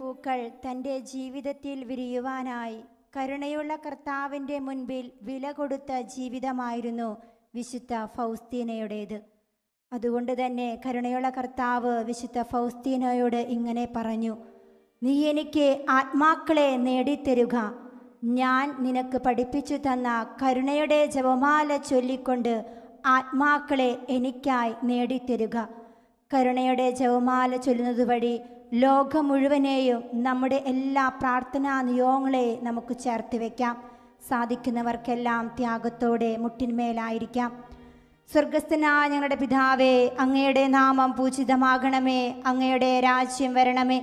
പൂക്കൾ തൻ്റെ ജീവിതത്തിൽ വിരിയുവാനായി കരുണയുള്ള കർത്താവിൻ്റെ മുൻപിൽ വില കൊടുത്ത ജീവിതമായിരുന്നു വിശുദ്ധ ഫൗസ്തീനയുടേത്. അതുകൊണ്ട് തന്നെ കരുണയുള്ള കർത്താവ് വിശുദ്ധ ഫൗസ്തീനയോട് ഇങ്ങനെ പറഞ്ഞു: നീ എനിക്ക് ആത്മാക്കളെ നേടിത്തരുക. ഞാൻ നിനക്ക് പഠിപ്പിച്ചു തന്ന കരുണയുടെ ജപമാല ചൊല്ലിക്കൊണ്ട് ആത്മാക്കളെ എനിക്കായി നേടിത്തരുക. കരുണയുടെ ജപമാല ചൊല്ലുന്നത് വഴി ലോകം മുഴുവനെയും നമ്മുടെ എല്ലാ പ്രാർത്ഥനാ നിയോഗങ്ങളെയും നമുക്ക് ചേർത്ത് വയ്ക്കാം. സാധിക്കുന്നവർക്കെല്ലാം ത്യാഗത്തോടെ മുട്ടിന്മേലായിരിക്കാം. സ്വർഗസ്ഥനായ ഞങ്ങളുടെ പിതാവേ, അങ്ങയുടെ നാമം പൂജിതമാകണമേ. അങ്ങയുടെ രാജ്യം വരണമേ.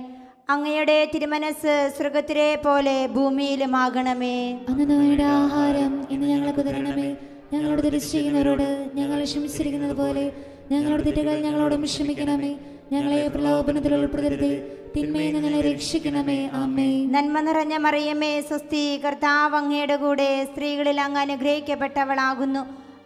അങ്ങയുടെ തിരുമനസ് സ്വർഗത്തിലെ പോലെ ഭൂമിയിലുമാകണമേ. അങ്ങയുടെ ആഹാരം ഇന്ന് ഞങ്ങൾക്ക് തരണമേ. ഞങ്ങളോട് തെറ്റ് ചെയ്യുന്നവരോട് ഞങ്ങൾ ക്ഷമിച്ചിരിക്കുന്നത് പോലെ ഞങ്ങളുടെ തെറ്റുകൾ ഞങ്ങളോടും ക്ഷമിക്കണമേ. ഞങ്ങളെ പ്രലോഭനത്തിൽ ഉൾപ്പെടുത്തരുതേ, തിന്മയിൽ നിന്ന് ഞങ്ങളെ രക്ഷിക്കണമേ. ആമേൻ. നന്മ നിറഞ്ഞ മറിയമേ, സ്വസ്തി, കർത്താവ് അങ്ങയുടെ കൂടെ സ്ത്രീകളിൽ അങ്ങ് അനുഗ്രഹിക്കപ്പെട്ടവളാകുന്നു.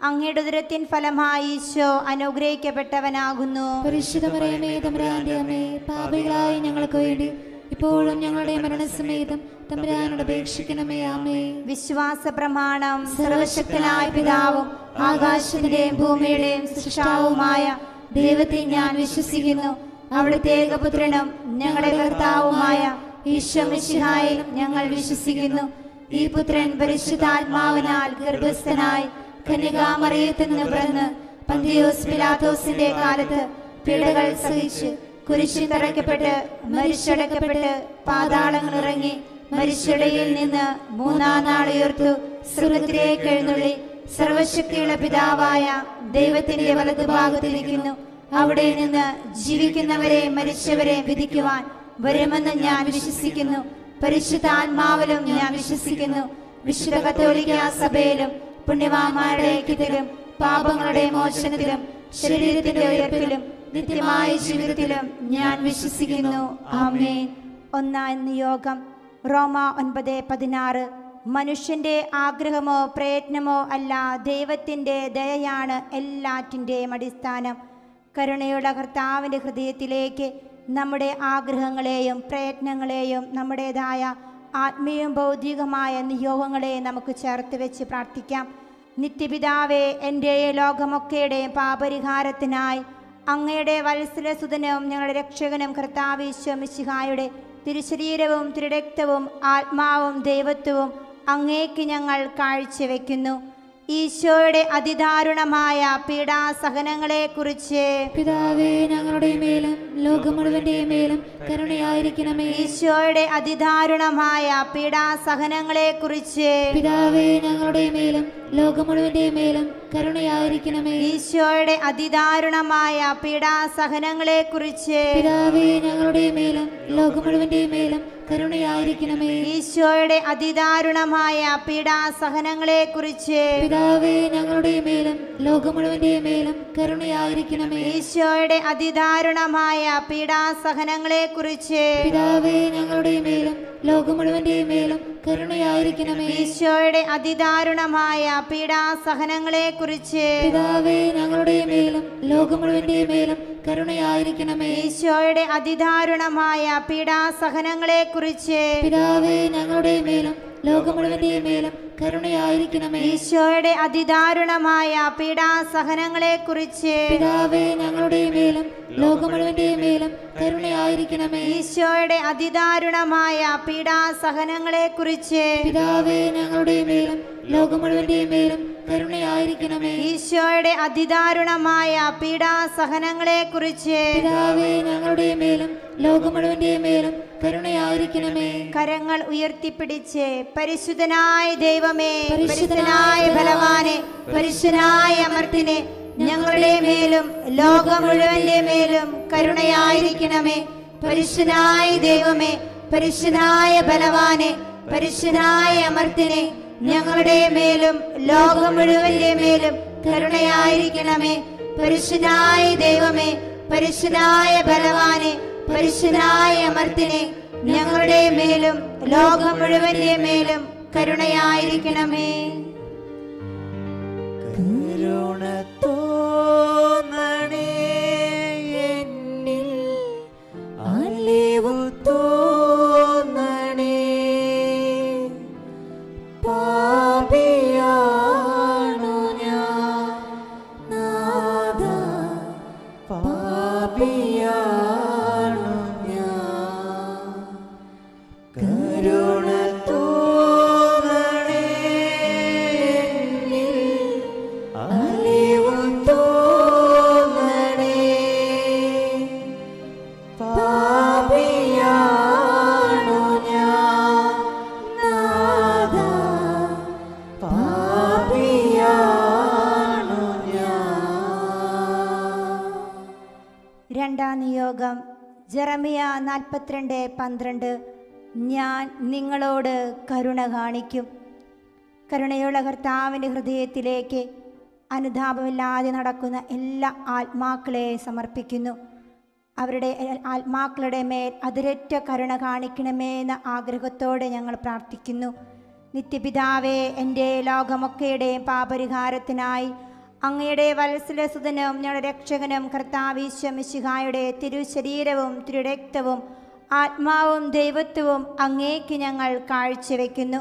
അങ്ങയുടെ ഉദരത്തിൻ ഫലമായി ഈശോ അനുഗ്രഹിക്കപ്പെട്ടവനാകുന്നു. പരിശുദ്ധ മറിയമേ, തമ്പുരാന്റെ അമ്മേ, പാപികളായ ഞങ്ങൾക്ക് വേണ്ടി ഇപ്പോഴും ഞങ്ങളുടെ മരണസമയത്തും തമ്പുരാനോട് അപേക്ഷിക്കണമേ. ആമേൻ. വിശ്വാസ പ്രമാണം. സർവശക്തനായ പിതാവും ആകാശത്തിന്റെയും ഭൂമിയുടെയും സൃഷ്ടാവുമായ ദൈവത്തെ ഞാൻ വിശ്വസിക്കുന്നു. അവിടുത്തെ ഏകപുത്രനും ഞങ്ങളുടെ കർത്താവുമായ ഈശോ മിശിഹായിലും ഞങ്ങൾ വിശ്വസിക്കുന്നു. ഈ പുത്രൻ പരിശുദ്ധാത്മാവിനാൽ ഗർഭസ്ഥനായി കന്യകാമറിയത്തിൽ നിന്ന് പിറന്ന് പന്തിയോസ് പിലാത്തോസിന്റെ കാലത്ത് പീഡകൾ സഹിച്ച് കുരിശിൽ തറയ്ക്കപ്പെട്ട് മരിച്ചടക്കപ്പെട്ട് പാതാളങ്ങൾ ഇറങ്ങി മരിച്ചടയിൽ നിന്ന് മൂന്നാം നാൾ ഉയർത്തു സ്വർഗ്ഗത്തിലേക്ക് എഴുന്നള്ളി സർവശക്തിയുള്ള പിതാവായ ദൈവത്തിന്റെ വലതുഭാഗത്തിരിക്കുന്നു. അവിടെ നിന്ന് ജീവിക്കുന്നവരെ മരിച്ചവരെ വിധിക്കുവാൻ വരുമെന്ന് ഞാൻ വിശ്വസിക്കുന്നു. പരിശുദ്ധാത്മാവിലും ഞാൻ വിശ്വസിക്കുന്നു. വിശുദ്ധ കത്തോലിക്കാ സഭയിലും പുണ്യവാന്മാരുടെ ഐക്യത്തിലും പാപങ്ങളുടെ മോചനത്തിലും ശരീരത്തിന്റെ ഉയർപ്പിലും നിത്യമായ ജീവിതത്തിലും ഞാൻ വിശ്വസിക്കുന്നു. ആമേൻ. ഒന്നാം നിയോഗം. റോമ 9:16. മനുഷ്യന്റെ ആഗ്രഹമോ പ്രയത്നമോ അല്ല, ദൈവത്തിൻ്റെ ദയയാണ് എല്ലാറ്റിൻ്റെയും അടിസ്ഥാനം. കരുണയുള്ള കർത്താവിൻ്റെ ഹൃദയത്തിലേക്ക് നമ്മുടെ ആഗ്രഹങ്ങളെയും പ്രയത്നങ്ങളെയും നമ്മുടേതായ ആത്മീയവും ഭൗതികമായ നിയോഗങ്ങളെ നമുക്ക് ചേർത്ത് വെച്ച് പ്രാർത്ഥിക്കാം. നിത്യപിതാവേ, എൻ്റെ ലോകമൊക്കെയുടെയും പാപരിഹാരത്തിനായി അങ്ങയുടെ വത്സലസുതനും ഞങ്ങളുടെ രക്ഷകനും കർത്താവ് ഈശോ മിശിഹായുടെ തിരുശരീരവും തിരുരക്തവും ആത്മാവും ദൈവത്വവും അങ്ങേക്ക് ഞങ്ങൾ കാഴ്ചവെക്കുന്നു. ഈശോയുടെ അതിദാരുണമായ പീഡാസഹനങ്ങളെക്കുറിച്ച് പിതാവേ, ഞങ്ങളുടെ മേലും ലോകം മുഴുവന്റെ മേലും കരുണയായിരിക്കണമേ. ഈശോയുടെ അതിദാരുണമായ പീഡാസഹനങ്ങളെക്കുറിച്ച് പിതാവേ, ഞങ്ങളുടെ മേലും ലോകം മുഴുവന്റെ മേലും കരുണയായിരിക്കണമേ. ഈശോയുടെ അതിദാരുണമായ പീഡാസഹനങ്ങളെക്കുറിച്ച് പിതാവേ, ഞങ്ങളുടെ മേലും ലോകം മുഴുവന്റെ മേലും കരുണയായിരിക്കണമേ. ഈശോയുടെ അതിദാരുണമായ പീഡാസഹനങ്ങളെക്കുറിച്ച് പിതാവേ, ഞങ്ങളുടെ മേലും ലോകം മുഴുവന്റെ മേലും കരുണയായിരിക്കണമേ. ഈശോയുടെ അതിദാരുണമായ പീഡാസഹനങ്ങളെക്കുറിച്ച് പിതാവേ, ഞങ്ങളുടെ മേലും ലോകം മുഴുവന്റെ മേലും കരുണയായിരിക്കണമേ. ഈശോയുടെ അതിദാരുണമായ പീഡാസഹനങ്ങളെക്കുറിച്ച് പിതാവേ, ഞങ്ങളുടെ മേലും ലോകം മുഴുവന്റെ മേലും കരുണയായിരിക്കണമേ. ഈശോയുടെ അതിദാരുണമായ പീഡാസഹനങ്ങളെക്കുറിച്ച് പിതാവേ, ഞങ്ങളുടെ മേലും ലോകം മുഴുവന്റെ മേലും കരുണയായിരിക്കണമേ. ഈശോയുടെ അതിദാരുണമായ പീഡാസഹനങ്ങളെക്കുറിച്ച് പിതാവേ, ഞങ്ങളുടെ മേലും ലോകം മുഴുവന്റെ മേലും കരുണയായിരിക്കണമേ. ഈശോയുടെ അതിദാരുണമായ പീഡാസഹനങ്ങളെക്കുറിച്ച് പിതാവേ, ഞങ്ങളുടെ മേലും ലോകം മുഴുവന്റെ മേലും കരുണയായിരിക്കണമേ. ഈശോയുടെ അതിദാരുണമായ പീഡാസഹനങ്ങളെക്കുറിച്ച് പിതാവേ, ഞങ്ങളുടെ മേലും ലോകം മുഴുവന്റെ മേലും കരുണയായിരിക്കണമേ. കരങ്ങൾ ഉയർത്തിപ്പിടിച്ച് പരിശുദ്ധനായ ദൈവമേ, പരിശുദ്ധനായ ബലവാനെ, പരിശുദ്ധനായ അമർത്തിനെ, ഞങ്ങളുടെ മേലും ലോകം മുഴുവന്റെ മേലും കരുണയായിരിക്കണമേ. പരിശുദ്ധനായ ദൈവമേ, പരിശുദ്ധനായ ബലവാനെ, പരിശുദ്ധനായ അമർത്തിനെ, ഞങ്ങളുടെ മേലും ലോകം മുഴുവന്റെ മേലും കരുണയായിരിക്കണമേ. പരിശുദ്ധനായ ദൈവമേ, പരിശുദ്ധനായ ബലവാനെ, പരിശുദ്ധനായ അമർത്തിനെ, ഞങ്ങളുടെ മേലും ലോകം മുഴുവന്റെ മേലും കരുണയായിരിക്കണമേ. കരുണ തോന്നണേ എന്നിൽ, അലിവു തോന്നണേ. പാപിയാണു ഞാൻ നാഥാ, പാപിയാണു ഞാൻ. കരുണ തോന്നണേ എന്നിൽ, അലിവു തോന്നണേ. പാപിയാണു ഞാൻ നാഥാ, പാപിയാണു ഞാൻ. രണ്ടാം നിയോഗം ജെറമിയ 42:12. ഞാൻ നിങ്ങളോട് കരുണ കാണിക്കും. കരുണയുള്ള കർത്താവിൻ്റെ ഹൃദയത്തിലേക്ക് അനുതാപമില്ലാതെ നടക്കുന്ന എല്ലാ ആത്മാക്കളെ സമർപ്പിക്കുന്നു. അവരുടെ ആത്മാക്കളുടെ മേൽ അതിരറ്റ കരുണ കാണിക്കണമേ എന്ന ആഗ്രഹത്തോടെ ഞങ്ങൾ പ്രാർത്ഥിക്കുന്നു. നിത്യപിതാവേ, എൻ്റെ ലോകമൊക്കെയുടെയും പാപരിഹാരത്തിനായി അങ്ങയുടെ വത്സലസുതനും ഞങ്ങളുടെ രക്ഷകനും കർത്താവീശോ മിശിഹായുടെ തിരുശരീരവും തിരുരക്തവും ആത്മാവും ദൈവത്വവും അങ്ങേക്ക് ഞങ്ങൾ കാഴ്ചവെക്കുന്നു.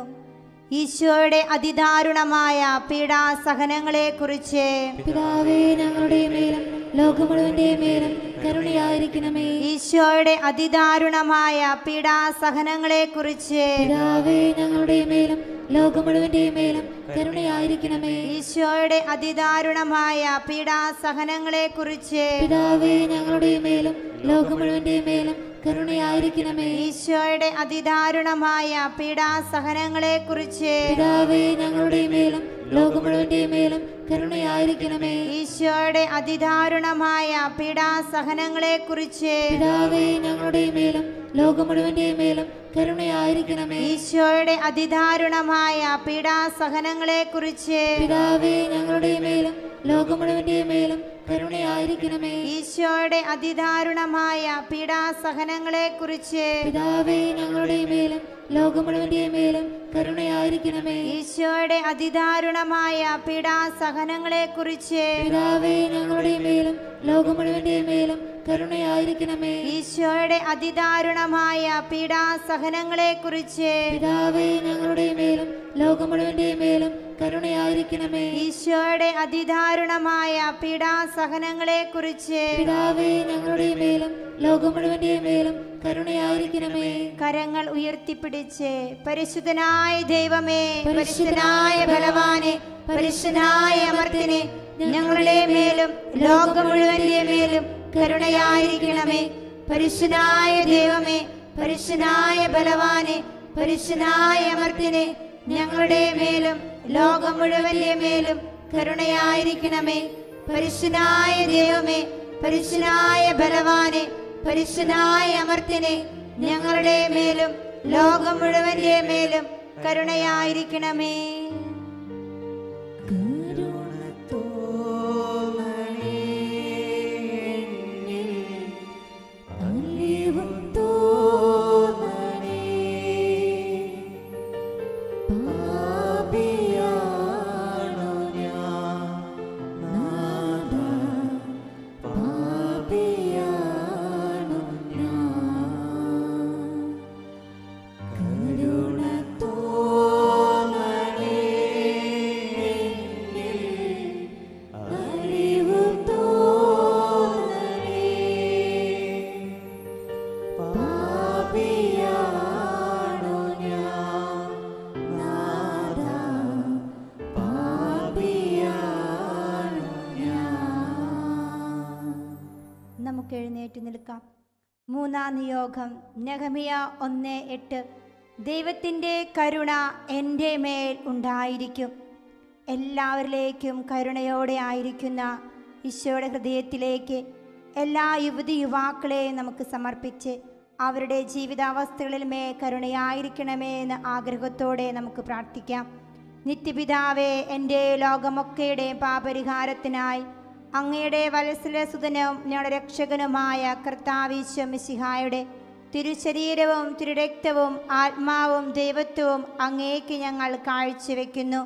ഈശോയുടെ അതിദാരുണമായ പീഡാസഹനങ്ങളെക്കുറിച്ച് പിതാവേ, ഞങ്ങളുടെ മേലും ലോകം മുഴുവന്റെ മേലും കരുണയായിരിക്കണമേ. ഈശോയുടെ അതിദാരുണമായ പീഡാസഹനങ്ങളെക്കുറിച്ച് പിതാവേ, ഞങ്ങളുടെ മേലും ലോകം മുഴുവന്റെ മേലും കരുണയായിരിക്കണമേ. ഈശോയുടെ അതിദാരുണമായ പീഡാസഹനങ്ങളെക്കുറിച്ച് പിതാവേ, ഞങ്ങളുടെ മേലും ലോകം മുഴുവന്റെ മേലും കരുണയായിരിക്കണമേ. ഈശോയുടെ അതിദാരുണമായ പീഡാസഹനങ്ങളെക്കുറിച്ച് പിതാവേ, ഞങ്ങളുടെ മേലും ലോകം മുഴുവന്റെ മേലും കരുണയായിരിക്കണമേ. ഈശോയുടെ അതിദാരുണമായ പീഡാസഹനങ്ങളെക്കുറിച്ച് പിതാവേ, ഞങ്ങളുടെ മേലും ലോകം മുഴുവന്റെ മേലും കരുണയായിരിക്കണമേ. ഈശോയുടെ അതിദാരുണമായ പീഡാസഹനങ്ങളെക്കുറിച്ച് പിതാവേ, ഞങ്ങളുടെ മേലും ലോകം മുഴുവന്റെ മേലും കരുണയായിരിക്കണമേ. ഈശോയുടെ അതിദാരുണമായ പീഡാസഹനങ്ങളെക്കുറിച്ച് പിതാവേ, ഞങ്ങളുടെ മേലും ലോകം മുഴുവന്റെ മേലും കരുണയായിരിക്കണമേ. ഈശോയുടെ അതിദാരുണമായ പീഡാസഹനങ്ങളെക്കുറിച്ച് പിതാവേ, ഞങ്ങളുടെ മേലും ലോകം മുഴുവന്റെ മേലും കരുണയായിരിക്കണമേ. ഈശോയുടെ അതിദാരുണമായ പീഡാസഹനങ്ങളെക്കുറിച്ച് പിതാവേ, ഞങ്ങളുടെ മേലും ലോകം മുഴുവന്റെ മേലും കരുണയായിരിക്കണമേ. ഈശോയുടെ അതിദാരുണമായ പീഡാസഹനങ്ങളെക്കുറിച്ച് പിതാവേ, ഞങ്ങളുടെ മേലും ലോകം മുഴുവന്റെ മേലും കരുണയായിരിക്കണമേ. കരങ്ങൾ ഉയർത്തിപ്പിടിച്ച് പരിശുദ്ധനായ ദൈവമേ, പരിശുദ്ധനായ ബലവാനെ, പരിശുദ്ധനായ അമർത്തിനെ, ഞങ്ങളുടെ മേലും ലോകം മുഴുവന്റെ മേലും കരുണയായിരിക്കണമേ. പരിശുദ്ധനായ ദൈവമേ, പരിശുദ്ധനായ ബലവാനെ, പരിശുദ്ധനായ അമർത്തിനെ, ഞങ്ങളുടെ മേലും ലോകം മുഴുവന്റെ മേലും കരുണയായിരിക്കണമേ. പരിശുദ്ധനായ ദൈവമേ, പരിശുദ്ധനായ ബലവാനെ, പരിശുദ്ധനായ അമർത്തിനെ, ഞങ്ങളുടെ മേലും ലോകം മുഴുവന്റെ മേലും കരുണയായിരിക്കണമേ. നമുക്ക് എഴുന്നേറ്റ് നിൽക്കാം. മൂന്നാം നിയോഗം നെഹെമ്യ 1:8. ദൈവത്തിൻ്റെ കരുണ എൻ്റെ മേൽ ഉണ്ടായിരിക്കും. എല്ലാവരിലേക്കും കരുണയോടെ ആയിരിക്കുന്ന ഈശോയുടെ ഹൃദയത്തിലേക്ക് എല്ലാ യുവതിയുവാക്കളെയും നമുക്ക് സമർപ്പിച്ച് അവരുടെ ജീവിതാവസ്ഥകളിൽ മേൽ കരുണയായിരിക്കണമേ എന്ന ആഗ്രഹത്തോടെ നമുക്ക് പ്രാർത്ഥിക്കാം. നിത്യപിതാവേ, എൻ്റെ ലോകമൊക്കെയുടെയും പാപരിഹാരത്തിനായി അങ്ങയുടെ വത്സലസുതനും ഞങ്ങളുടെ രക്ഷകനുമായ കർത്താവീശോ മിശിഹായുടെ തിരുശരീരവും തിരുരക്തവും ആത്മാവും ദൈവത്വവും അങ്ങേക്ക് ഞങ്ങൾ കാഴ്ചവെക്കുന്നു.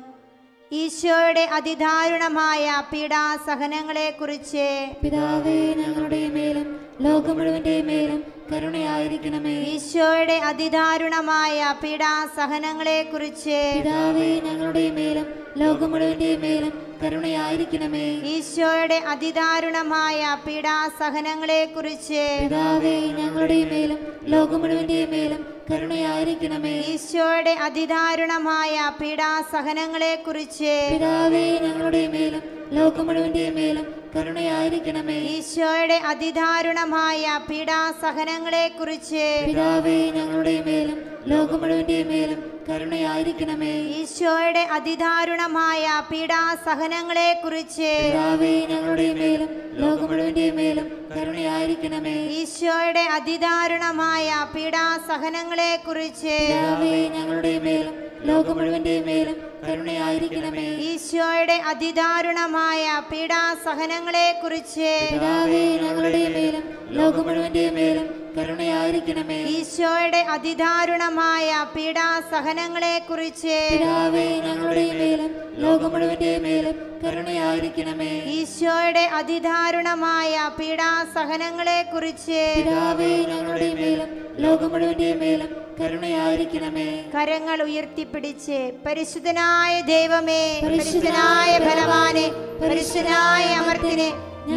ഈശോയുടെ അതിദാരുണമായ പീഡാസഹനങ്ങളെക്കുറിച്ച് പിതാവേ ഞങ്ങളുടെ മേലും ലോകം മുഴുവന്റെ മേലും കരുണയായിരിക്കണമേ. ഈശോയുടെ അതിദാരുണമായ പീഡാസഹനങ്ങളെക്കുറിച്ച് പിതാവേ ഞങ്ങളുടെ മേലും ലോകം മുഴുവന്റെ മേലും കരുണയായിരിക്കണമേ. ഈശോയുടെ അതിദാരുണമായ പീഡാസഹനങ്ങളെക്കുറിച്ച് പിതാവേ ഞങ്ങളുടെ മേലും ലോകം മുഴുവന്റെ മേലും കരുണയായിരിക്കണമേ. ഈശോയുടെ അതിദാരുണമായ പീഡാസഹനങ്ങളെക്കുറിച്ച് പിതാവേ ഞങ്ങളുടെ മേലും ലോകം മുഴുവന്റെ മേലും കരുണയായിരിക്കണമേ. ഈശോയുടെ അതിദാരുണമായ പീഡാസഹനങ്ങളെക്കുറിച്ച് പിതാവേ ഞങ്ങളുടെ മേലും ലോകം മുഴുവന്റെ മേലും കരുണയായിരിക്കണമേ. ഈശോയുടെ അതിദാരുണമായ പീഡാസഹനങ്ങളെക്കുറിച്ച് പിതാവേ ഞങ്ങളുടെ മേലും ലോകം മുഴുവന്റെ മേലും കരുണയായിരിക്കണമേ. ഈശോയുടെ അതിദാരുണമായ പീഡാസഹനങ്ങളെക്കുറിച്ച് പിതാവേ ഞങ്ങളുടെ മേലും ലോകം മുഴുവന്റെ മേലും കരുണയായിരിക്കണമേ. ഈശോയുടെ അതിദാരുണമായ പീഡാസഹനങ്ങളെക്കുറിച്ച് പിതാവേ ഞങ്ങളുടെ മേലും ലോകം മുഴുവന്റെ മേലും കരുണയായിരിക്കണമേ. ഈശോയുടെ അതിദാരുണമായ പീഡാസഹനങ്ങളെക്കുറിച്ച് പിതാവേ ഞങ്ങളുടെ മേലും ലോകം മുഴുവന്റെ മേലും കരുണയായിരിക്കണമേ. ഈശോയുടെ അതിദാരുണമായ പീഡാസഹനങ്ങളെക്കുറിച്ച് പിതാവേ ഞങ്ങളുടെ മേലും ലോകം മുഴുവന്റെ മേലും കരുണയായിരിക്കണമേ. കരങ്ങൾ ഉയർത്തിപ്പിടിച്ച് പരിശുദ്ധനായ ദൈവമേ, പരിശുദ്ധനായ ബലവാനെ, പരിശുദ്ധനായ അമർത്തിനെ,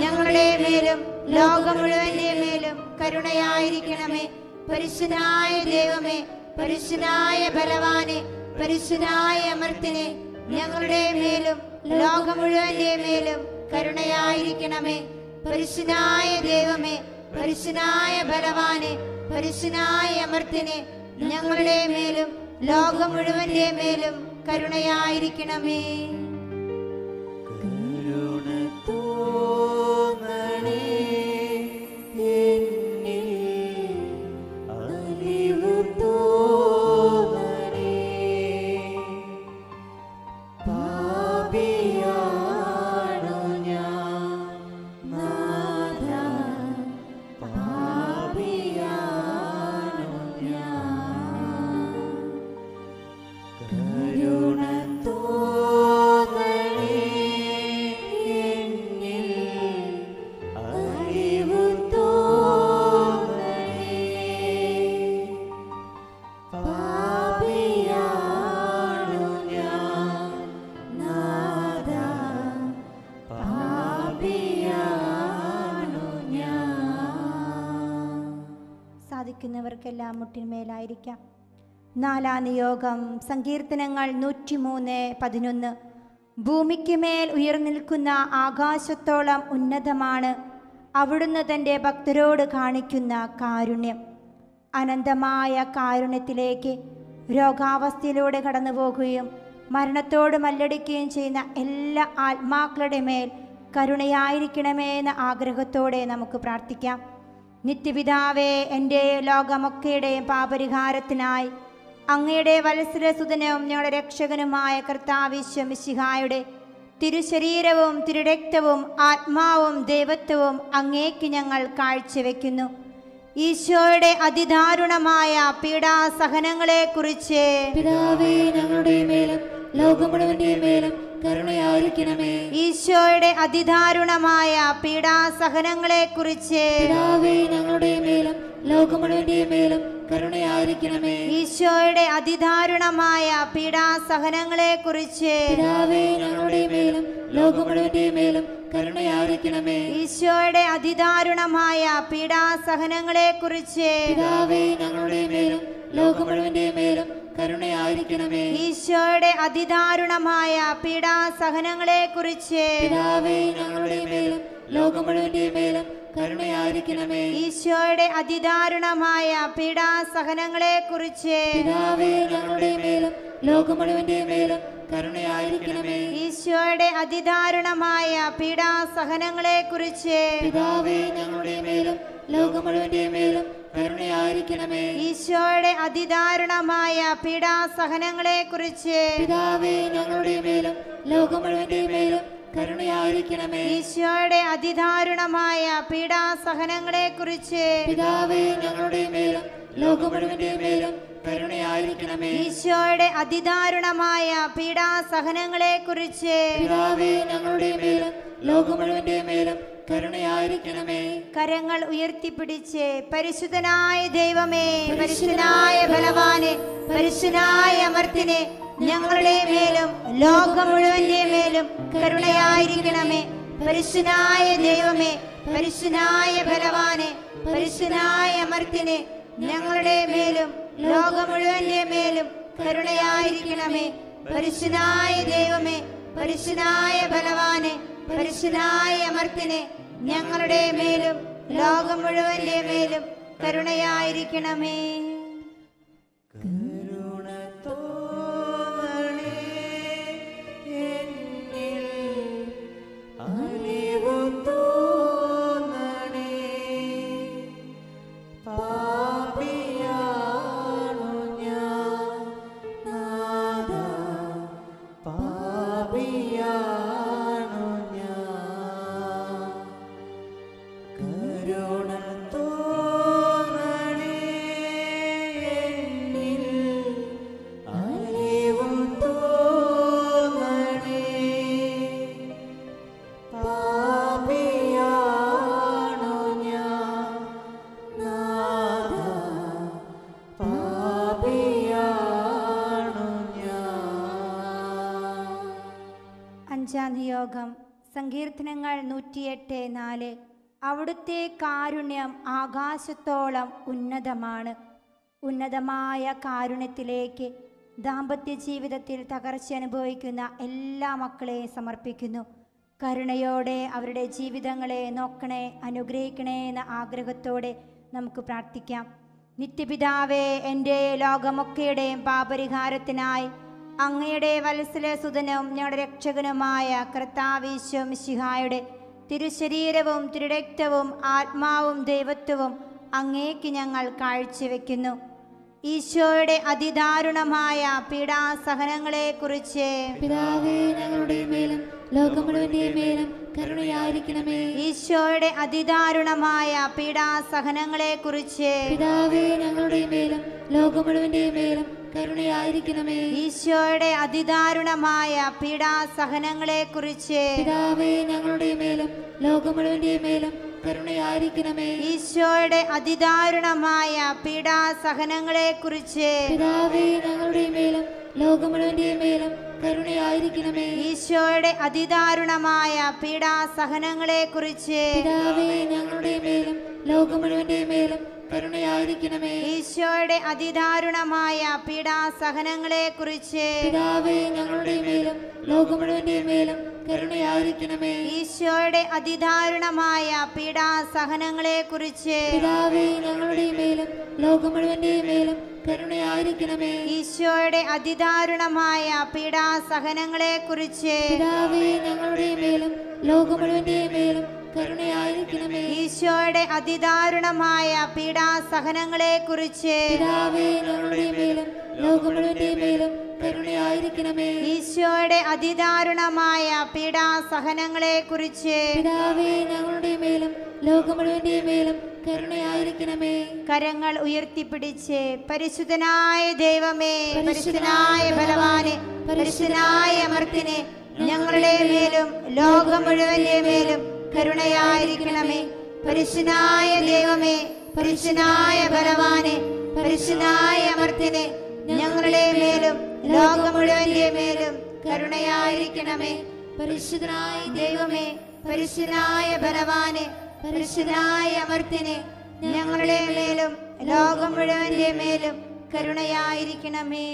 ഞങ്ങളുടെ മേലും ലോകം മുഴുവന്റെ മേലും കരുണയായിരിക്കണമേ. പരിശുദ്ധനായ ദൈവമേ, പരിശുദ്ധനായ ബലവാനെ, പരിശുദ്ധനായ അമർത്തിനെ, ഞങ്ങളുടെ മേലും ലോകം മുഴുവന്റെ മേലും കരുണയായിരിക്കണമേ. പരിശുദ്ധനായ ദൈവമേ, പരിശുദ്ധനായ ബലവാനെ, പരിശുദ്ധനായ അമർത്തിനെ, ഞങ്ങളുടെ മേലും ലോകം മുഴുവന്റെ മേലും കരുണയായിരിക്കണമേ. സാധിക്കുന്നവർക്കെല്ലാം മുട്ടിന്മേലായിരിക്കാം. 4-ാം നിയോഗം. സങ്കീർത്തനങ്ങൾ 103:11. ഭൂമിക്ക് മേൽ ഉയർന്നിൽക്കുന്ന ആകാശത്തോളം ഉന്നതമാണ് അവിടുന്ന് തൻ്റെ ഭക്തരോട് കാണിക്കുന്ന കാരുണ്യം. അനന്തമായ കാരുണ്യത്തിലേക്ക് രോഗാവസ്ഥയിലൂടെ കടന്നു പോകുകയും മരണത്തോട് മല്ലടിക്കുകയും ചെയ്യുന്ന എല്ലാ ആത്മാക്കളുടെ മേൽ കരുണയായിരിക്കണമേ എന്ന ആഗ്രഹത്തോടെ നമുക്ക് പ്രാർത്ഥിക്കാം. നിത്യപിതാവേ, എൻ്റെ ലോകമൊക്കെയുടെയും പാപരിഹാരത്തിനായി അങ്ങയുടെ വത്സരസുതനും ഞങ്ങളുടെ രക്ഷകനുമായ കർത്താവ് മിശിഹായുടെ തിരുശരീരവും തിരുരക്തവും ആത്മാവും ദൈവത്വവും അങ്ങേക്ക് ഞങ്ങൾ കാഴ്ചവെക്കുന്നു. ഈശോയുടെ അതിദാരുണമായ പീഡാസഹനങ്ങളെക്കുറിച്ച് പിതാവേ ഞങ്ങളുടെ മേലും ലോകം മുഴുവന്റെ മേലും കരുണയായിരിക്കണമേ. ഈശോയുടെ അതിദാരുണമായ പീഡാസഹനങ്ങളെക്കുറിച്ച് പിതാവേ ഞങ്ങളുടെ മേലും ലോകം മുഴുവന്റെ മേലും കരുണയായിരിക്കണമേ. ഈശോയുടെ അതിദാരുണമായ പീഡാസഹനങ്ങളെക്കുറിച്ച് പിതാവേ ഞങ്ങളുടെ മേലും ലോകം മുഴുവന്റെ മേലും കരുണയായിരിക്കണമേ. ഈശോയുടെ അതിദാരുണമായ പീഡാസഹനങ്ങളെക്കുറിച്ച് പിതാവേ ഞങ്ങളുടെ മേലും ലോകം മുഴുവന്റെ മേലും കരുണയായിരിക്കണമേ. ഈശോയുടെ അതിദാരുണമായ പീഡാസഹനങ്ങളെക്കുറിച്ച് പിതാവേ ഞങ്ങളുടെ മേലും ലോകം മുഴുവന്റെ മേലും കരുണയായിരിക്കണമേ. ഈശോയുടെ അതിദാരുണമായ പീഡാസഹനങ്ങളെക്കുറിച്ച് പിതാവേ ഞങ്ങളുടെ മേലും ലോകം മുഴുവന്റെ മേലും കരുണയായിരിക്കണമേ. ഈശോയുടെ അതിദാരുണമായ പീഡാസഹനങ്ങളെക്കുറിച്ച് പിതാവേ ഞങ്ങളുടെ മേലും ലോകം മുഴുവന്റെ മേലും കരുണയായിരിക്കണമേ. ഈശോയുടെ അതിദാരുണമായ പീഡാസഹനങ്ങളെക്കുറിച്ച് പിതാവേ ഞങ്ങളുടെ മേലും ലോകം മുഴുവന്റെ മേലും കരുണയായിരിക്കണമേ. ഈശോയുടെ അതിദാരുണമായ പീഡാസഹനങ്ങളെക്കുറിച്ച് പിതാവേ ഞങ്ങളുടെ മേലും ലോകം മുഴുവന്റെ മേലും കരുണയായിരിക്കണമേ. ഈശോയുടെ അതിദാരുണമായ പീഡാസഹനങ്ങളെ കുറിച്ച് പിതാവേ, ഞങ്ങളുടെ മേലും ലോകം മുഴുവന്റെ മേലും കരുണയായിരിക്കണമേ. കരങ്ങൾ ഉയർത്തിപ്പിടിച്ച് പരിശുദ്ധനായ ദൈവമേ, പരിശുദ്ധനായ ബലവാനെ, പരിശുദ്ധനായ അമർത്തിനെ, ഞങ്ങളുടെ മേലും ലോകം മുഴുവന്റെ മേലും കരുണയായിരിക്കണമേ. പരിശുദ്ധനായ ദൈവമേ, പരിശുദ്ധനായ ബലവാനെ, പരിശുദ്ധനായ അമർത്തിനെ, ഞങ്ങളുടെ മേലും ലോകം മുഴുവന്റെ മേലും കരുണയായിരിക്കണമേ. പരിശുദ്ധനായ ദൈവമേ, പരിശുദ്ധനായ ബലവാനെ, പരിശുദ്ധനായ അമർത്തിനെ, ഞങ്ങളുടെ മേലും ലോകം മുഴുവന്റെ മേലും കരുണയായിരിക്കണമേ. കരുണ തോന്നണേ എന്നിൽ, അലിവു തോന്നണേ. പാപിയാണു ഞാൻ നാഥാ, പാപിയാണു ഞാൻ. കരുണ തോന്നണേ എന്നിൽ, അലിവു തോന്നണേ. പാപിയാണു ഞാൻ നാഥാ, പാപിയാണു ഞാൻ. അഞ്ചാം നിയോഗം സങ്കീർത്തനങ്ങൾ 108:4. അവിടുത്തെ കാരുണ്യം ആകാശത്തോളം ഉന്നതമാണ്. ഉന്നതമായ കാരുണ്യത്തിലേക്ക് ദാമ്പത്യ ജീവിതത്തിൽ തകർച്ച അനുഭവിക്കുന്ന എല്ലാ മക്കളെയും സമർപ്പിക്കുന്നു. കരുണയോടെ അവരുടെ ജീവിതങ്ങളെ നോക്കണേ, അനുഗ്രഹിക്കണേ എന്ന ആഗ്രഹത്തോടെ നമുക്ക് പ്രാർത്ഥിക്കാം. നിത്യപിതാവേ, എൻ്റെ ലോകമൊക്കെയുടെയും പാപരിഹാരത്തിനായി അങ്ങയുടെ വത്സലസുതനും ഞങ്ങളുടെ രക്ഷകനുമായ കർത്താവീശോ മിശിഹായുടെ തിരുശരീരവും തിരുരക്തവും ആത്മാവും ദൈവത്വവും അങ്ങേക്ക് ഞങ്ങൾ കാഴ്ചവെക്കുന്നു. ഈശോയുടെ അതിദാരുണമായ പീഡാസഹനങ്ങളെ കുറിച്ച് പിതാവേ, ഞങ്ങളുടെ മേലും ലോകം മുഴുവന്റെ മേലും കരുണയായിരിക്കണമേ. ഈശോയുടെ അതിദാരുണമായ പീഡാസഹനങ്ങളെ കുറിച്ച് പിതാവേ, ഞങ്ങളുടെ മേലും ലോകം മുഴുവന്റെ മേലും കരുണയായിരിക്കണമേ. ഈശോയുടെ അതിദാരുണമായ പീഡാസഹനങ്ങളെ കുറിച്ച് പിതാവേ, ഞങ്ങളുടെ മേലും ലോകം മുഴുവന്റെ മേലും കരുണയായിരിക്കണമേ. ഈശോയുടെ അതിദാരുണമായ പീഡാസഹനങ്ങളെ കുറിച്ച് പിതാവേ, ഞങ്ങളുടെ മേലും ലോകം മുഴുവന്റെ മേലും കരുണയായിരിക്കണമേ. ഈശോയുടെ അതിദാരുണമായ പീഡാസഹനങ്ങളെ കുറിച്ച് പിതാവേ, ഞങ്ങളുടെ മേലും ലോകം മുഴുവന്റെ മേലും കരുണയായിരിക്കണമേ. ഈശോയുടെ അതിദാരുണമായ പീഡാസഹനങ്ങളെ കുറിച്ച് പിതാവേ, ഞങ്ങളുടെ മേലും ലോകം മുഴുവന്റെ മേലും കരുണയായിരിക്കണമേ. ഈശോയുടെ അതിദാരുണമായ പീഡാസഹനങ്ങളെ കുറിച്ച് പിതാവേ, ഞങ്ങളുടെ മേലും ലോകം മുഴുവന്റെ മേലും കരുണയായിരിക്കണമേ. ഈശോയുടെ അതിദാരുണമായ പീഡാസഹനങ്ങളെ കുറിച്ച് പിതാവേ, ഞങ്ങളുടെ മേലും ലോകം മുഴുവന്റെ മേലും കരുണയായിരിക്കണമേ. ഈശോയുടെ അതിദാരുണമായ പീഡാസഹനങ്ങളെ കുറിച്ച് പിതാവേ, ഞങ്ങളുടെ മേലും ലോകം മുഴുവന്റെ മേലും കരുണയായിരിക്കണമേ. ഈശോയുടെ അതിദാരുണമായ പീഡാസഹനങ്ങളെ കുറിച്ച് പിതാവേ, ഞങ്ങളുടെ മേലും ലോകം മുഴുവന്റെ മേലും കരുണയായിരിക്കണമേ. കരങ്ങൾ ഉയർത്തിപ്പിടിച്ച് പരിശുദ്ധനായ ദൈവമേ, പരിശുദ്ധനായ ബലവാനെ, പരിശുദ്ധനായ അമർത്തിനെ, ഞങ്ങളുടെ മേലും ലോകം മുഴുവന്റെ മേലും കരുണയായിരിക്കണമേ. പരിശുദ്ധനായ ദൈവമേ, പരിശുദ്ധനായ ബലവാനെ, പരിശുദ്ധനായ അമർത്തിനെ, ഞങ്ങളുടെ മേലും ലോകം മുഴുവന്റെ മേലും കരുണയായിരിക്കണമേ. പരിശുദ്ധനായ ദൈവമേ, പരിശുദ്ധനായ ബലവാനെ, പരിശുദ്ധനായ അമർത്തിനെ, ഞങ്ങളുടെ മേലും ലോകം മുഴുവന്റെ മേലും കരുണയായിരിക്കണമേ.